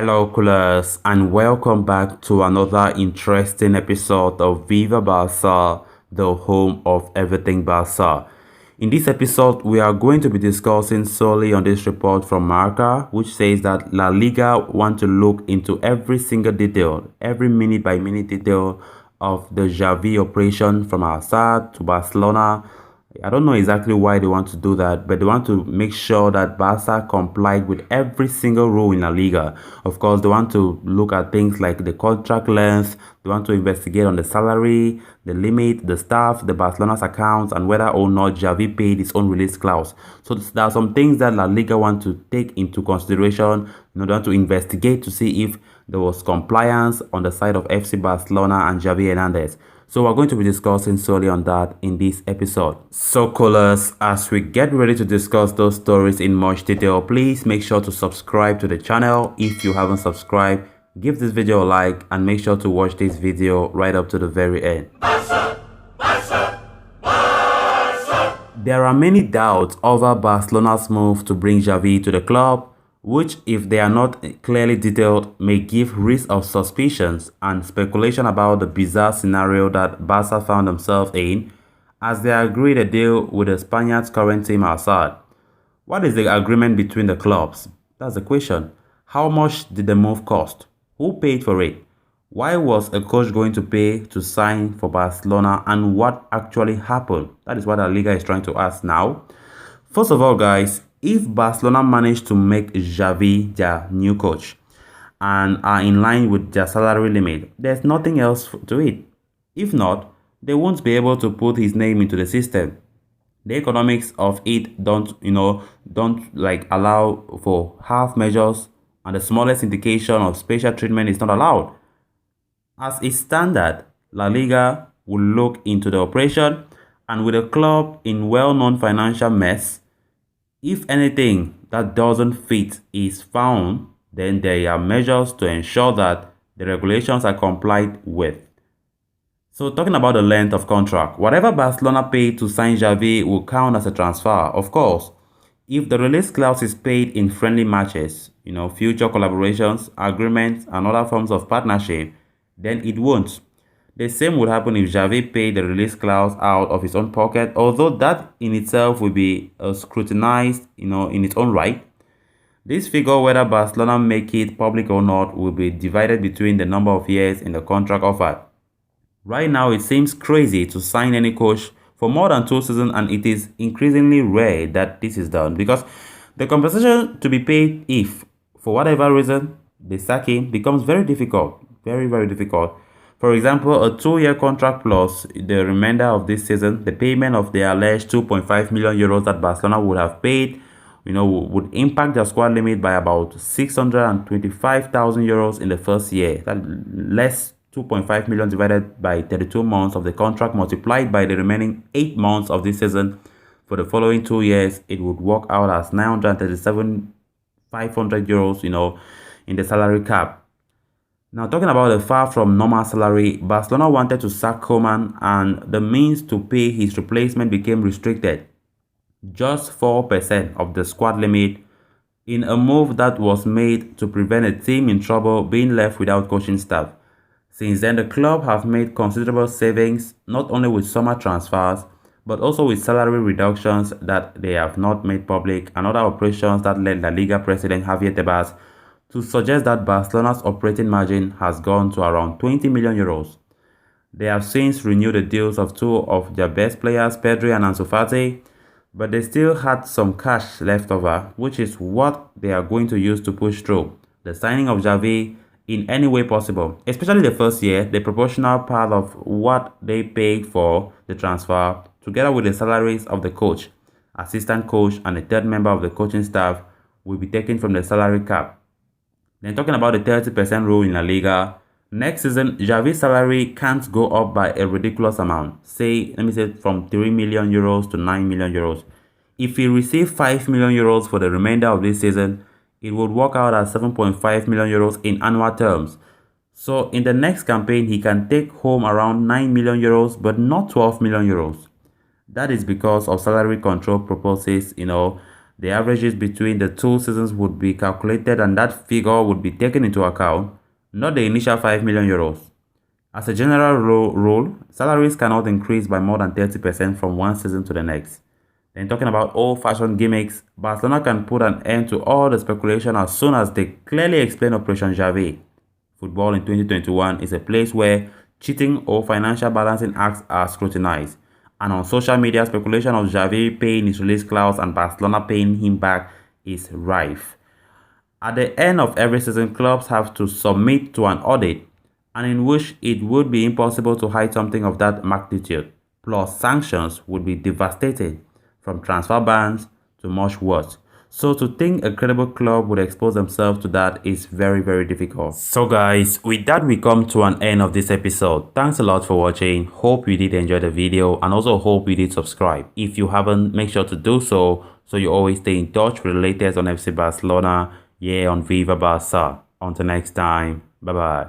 Hello, coolers, and welcome back to another interesting episode of Viva Barca, the home of everything Barca. In this episode, we are going to be discussing solely on this report from Marca, which says that La Liga want to look into every single detail, every minute by minute detail of the Xavi operation from Assad to Barcelona. I don't know exactly why they want to do that, but they want to make sure that Barca complied with every single rule in La Liga. Of course, they want to look at things like the contract length, they want to investigate on the salary, the limit, the staff, the Barcelona's accounts, and whether or not Xavi paid his own release clause. So there are some things that La Liga want to take into consideration in order to investigate to see if there was compliance on the side of FC Barcelona and Xavi Hernandez. So we're going to be discussing solely on that in this episode. So callers, as we get ready to discuss those stories in much detail, please make sure to subscribe to the channel. If you haven't subscribed, give this video a like and make sure to watch this video right up to the very end. Barca, Barca, Barca. There are many doubts over Barcelona's move to bring Xavi to the club, which, if they are not clearly detailed, may give rise of suspicions and speculation about the bizarre scenario that Barca found themselves in as they agreed a deal with the Spaniards' current team Assad. What is the agreement between the clubs? That's the question. How much did the move cost? Who paid for it? Why was a coach going to pay to sign for Barcelona, and what actually happened? That is what La Liga is trying to ask now. First of all, guys, if Barcelona managed to make Xavi their new coach and are in line with their salary limit, there's nothing else to it. If not, they won't be able to put his name into the system. The economics of it don't allow for half measures, and the smallest indication of special treatment is not allowed. As is standard, La Liga will look into the operation, and with the club in well-known financial mess, if anything that doesn't fit is found, then there are measures to ensure that the regulations are complied with. So talking about the length of contract, whatever Barcelona paid to sign Xavi will count as a transfer. Of course, if the release clause is paid in friendly matches, future collaborations, agreements, and other forms of partnership, then it won't. The same would happen if Xavi paid the release clause out of his own pocket, although that in itself will be scrutinized, in its own right. This figure, whether Barcelona make it public or not, will be divided between the number of years in the contract offered. Right now, it seems crazy to sign any coach for more than 2 seasons, and it is increasingly rare that this is done because the compensation to be paid if, for whatever reason, they sack him becomes very difficult, very, very difficult. For example, a 2-year contract plus the remainder of this season, the payment of the alleged 2.5 million euros that Barcelona would have paid, would impact their squad limit by about 625,000 euros in the first year. That less 2.5 million divided by 32 months of the contract multiplied by the remaining 8 months of this season. For the following 2 years, it would work out as 937,500 euros, in the salary cap. Now, talking about the far from normal salary, Barcelona wanted to sack Koeman, and the means to pay his replacement became restricted. Just 4% of the squad limit, in a move that was made to prevent a team in trouble being left without coaching staff. Since then, the club have made considerable savings, not only with summer transfers, but also with salary reductions that they have not made public, and other operations that led La Liga president Javier Tebas to suggest that Barcelona's operating margin has gone to around 20 million euros. They have since renewed the deals of 2 of their best players, Pedri and Ansu Fati, but they still had some cash left over, which is what they are going to use to push through the signing of Xavi in any way possible, especially the first year. The proportional part of what they paid for the transfer, together with the salaries of the coach, assistant coach, and the third member of the coaching staff, will be taken from the salary cap. Then talking about the 30% rule in La Liga, next season, Xavi's salary can't go up by a ridiculous amount. Let me say from 3 million euros to 9 million euros. If he received 5 million euros for the remainder of this season, it would work out at 7.5 million euros in annual terms. So in the next campaign, he can take home around 9 million euros, but not 12 million euros. That is because of salary control purposes, the averages between the two seasons would be calculated and that figure would be taken into account, not the initial 5 million euros. As a general rule, salaries cannot increase by more than 30% from one season to the next. Then talking about old-fashioned gimmicks, Barcelona can put an end to all the speculation as soon as they clearly explain Operation Xavi. Football in 2021 is a place where cheating or financial balancing acts are scrutinized. And on social media, speculation of Xavi paying his release clause and Barcelona paying him back is rife. At the end of every season, clubs have to submit to an audit, and in which it would be impossible to hide something of that magnitude. Plus, sanctions would be devastating, from transfer bans to much worse. So to think a credible club would expose themselves to that is very, very difficult. So guys, with that we come to an end of this episode. Thanks a lot for watching. Hope you did enjoy the video and also hope you did subscribe. If you haven't, make sure to do so you always stay in touch with the latest on FC Barcelona, on Viva Barca. Until next time, bye bye.